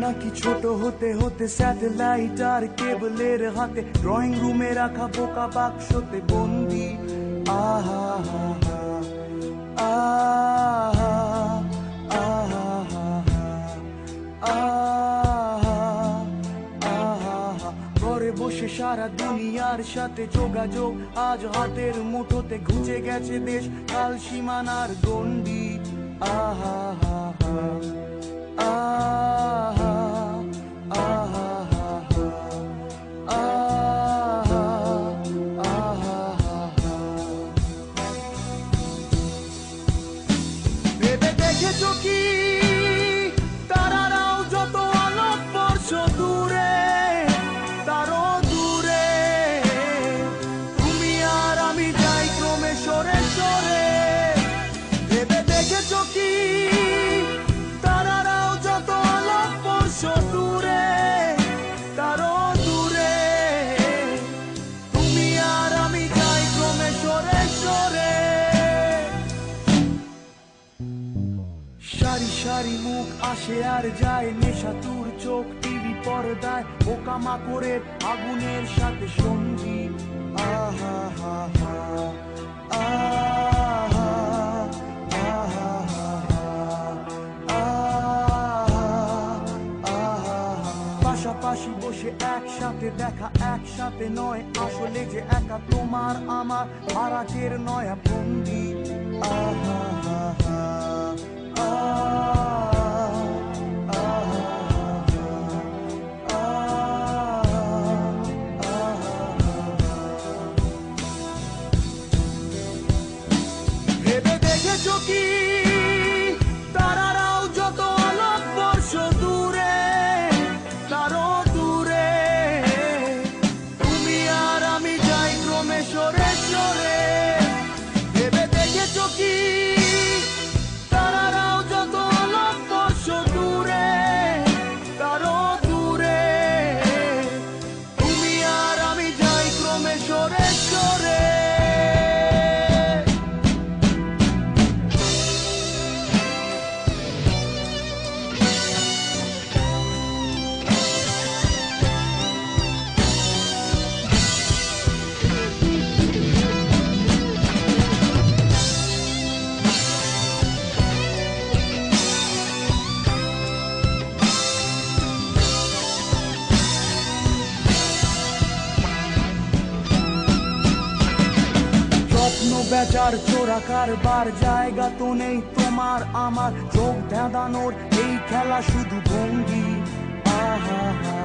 নাকি ছোট হতে হতে স্যাটেলাইট আর কেবলের হাতে ড্রয়িং রুমে রাখা বোকা বাক্সতে বন্দি। আহা হা হা আহা আহা আহা আহা ঘরে বসে সারা দুনিয়ার সাথে যোগাযোগ আজ হাতের মুঠোতে ঘুচে গেছে দেশ কাল সীমানার গন্ডি। আহা হা হা আহা আহা আহা আহা ভেবে দেখেছো কি তারারাও যত আলোক বর্ষ দূরে তারও দূরে তুমি আর আমি যাই ক্রমে সরে সরে। ভেবে দেখেছো কি তারারাও যত আলোক বর্ষ দূরে তারও দূরে তুমি আর আমি যাই ক্রমে সরে সরে। সারি সারি মুখ আসে আর যায় নেশাতুর চোখ টিভি পর্দায় পোকামাকড়ের আগুনের সাথে সঙ্গী। আহা হা হা আহা আহা আহা পাশাপাশি বসে একসাথে দেখা একসাথে নয় আসলে যে একা তোমার আমার ভাড়াটের নয়া ভঙ্গি। আহা হা হা ভেবে দেখেছো কি তারারাও যত আলোক বর্ষ দূরে তারও দূরে তুমি আর আমি যাই ক্রমে সরে সরে। ভেবে দেখেছো কি তারারাও যত আলোক বর্ষ দূরে তারও দূরে তুমি আর আমি যাই ক্রমে সরে সরে। স্বপ্ন বেচার চোরা কারবার জায়গা তো নেই তোমার আমার চোখ ধাঁধানোর এই খেলা শুধু ভঙ্গি। আহা হা